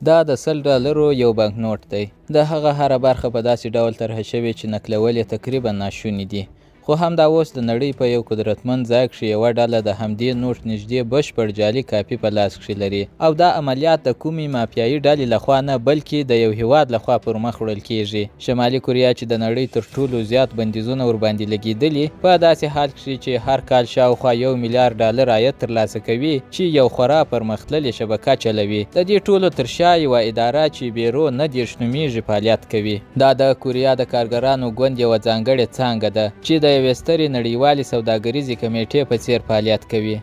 دا د 100 ډالرو یو بانک نوټ دی. د هغه هره برخه په داسې ډول طرحه شوې چې نقلول یې تقریبا ناشوني دي. خو همدا اوس د نړۍ په یو قدرتمند ځای کښې یوه ډله د همدې نوټ نږدې بشپړ جعلي کاپي په لاس کښې لري او دا عملیات د کومې مافیایي ډلې لخوا نه بلکې د یو هیواد لخوا پر مخ وړل کېږي. شمالي کوریا چې د نړۍ تر ټولو زیات بندیزونه ورباندې لګېدلي په داسې حال کښې چې هر کال شاوخوا 1 میلیارډ ډالر عاید ترلاسه کوي چې یو خورا پرمختللې شبکه چلوي. د دې ټولو تر شا یوه اداره چې بیرو 29 نومیږي فعالیت کوي. دا د کوریا د کارګرانو ګوند یوه ځانګړې څانګه ده چې د یوې سترې نړیوالې سوداګریزې کمیټې په څیر فعالیت کوي.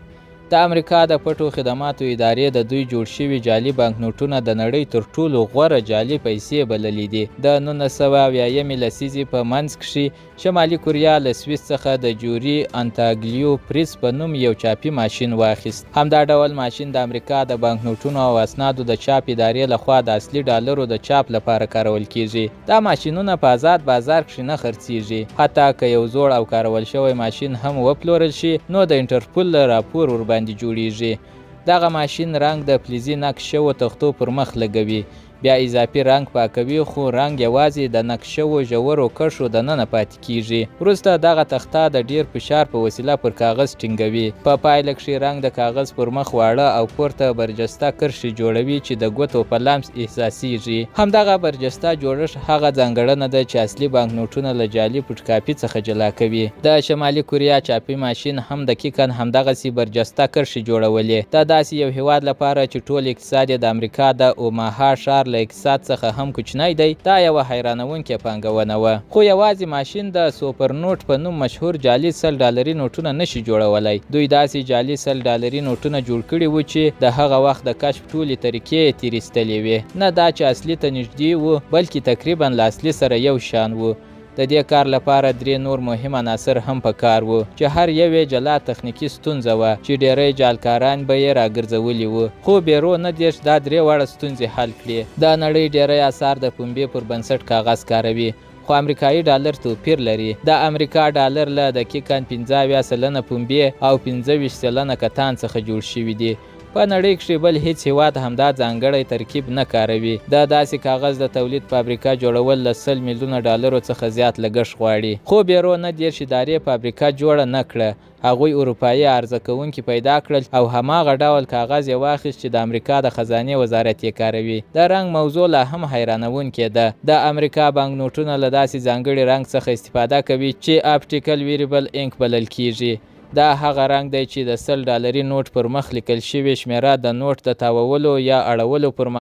د امریکا د پټو خدماتو ادارې د دوی جوړ شوي جعلي بانکنوټونه د نړۍ تر ټولو غوره جعلي پیسې بللي دي. د 1980 لسیزې په منځ کښې شمالي کوریا له سویس څخه د جوري انتاګلیو پریس په نوم یو چاپي ماشین واخیست. همدا ډول ماشین د امریکا د بانکنوټونو او اسنادو د چاپ ادارې لخوا د اصلي ډالرو د چاپ لپاره کارول کیږي. دا ماشینونه په آزاد بازار کښې نه خرڅیږي. حتی که یو زوړ او کارول شوی ماشین هم وپلورل شي نو د انټرپول له راپور ورباندې جوړیږي. دغه ماشین رنګ د فلزي نقش شوو تختو پر مخ لګوي، بیا اضافي رنګ پاکوي خو رنګ یوازې د نقش شوو ژورو کرښو دننه پاتې کیږي. وروسته دغه تخته د ډیر فشار په وسیله پر کاغذ ټینګوي. په پایله کښې رنګ د کاغذ پر مخ واړه او پورته برجسته کرښې جوړوي چې د ګوتو په لمس احساسیږي. همدغه برجسته جوړښت هغه ځانګړنه ده چې اصلي بانکنوټونه له جعلي پټکاپي څخه جلا کوي. د شمالي کوریا چاپي ماشین هم دقیقاً همدغسې برجسته کرښې جوړولې. دا داسې یو هیواد لپاره چې ټول اقتصاد د امریکا د اوماها ښار له اقتصاد څخه هم کوچنی دی، دا یوه حیرانوونکې پانګونه وه. خو یوازې ماشین د سوپر نوټ په نوم مشهور جعلي 100 ډالري نوټونه نشي جوړولی. دوی داسې جعلي 100 ډالري نوټونه جوړ کړي وو چې د هغه وخت د کشف ټولې طریقې یې تېر ایستلې وې. نه دا چې اصلي ته نږدې وو بلکې تقریبا له اصلي سره یو شان وو. د دې کار لپاره 3 نور مهم عناصر هم په کار وو چې هر یو یې جلا تخنیکي ستونزه وه چې ډیری جعلکاران به یې راګرځولي وو. خو بیرو 29 دا 3 واړه ستونزې حل کړې. د نړۍ ډیری اثار د پنبې پر بنسټ کاغذ کاروي خو امریکایي ډالر توپیر لري. د امریکا ډالر له دقیقاً 15% پنبې او 25% کتان څخه جوړ شوي دي. په نړۍ کښې بل هیڅ هیواد همدا ځانګړی ترکیب نه کاروي. د داسې کاغذ د تولید فابریکه جوړول له 100 میلیونه ډالرو څخه زیات لګښت غواړي. خو بیرو 29 ادارې فابریکه جوړه نه کړه. هغوی اروپایي عرضه کوونکي پیدا کړل او هماغه ډول کاغذ یې واخیست چې د امریکا د خزانې وزارت یې کاروي. د رنګ موضوع لا هم حیرانوونکې ده. د امریکا بانکنوټونه له داسې ځانګړي رنګ څخه استفاده کوي چې اپټیکل ویریبل انک بلل کیږي. دا هغه رنګ دی چې د 100 ډالري نوټ پر مخ لیکل شوې شمیره د نوټ د تاوولو یا اړولو پر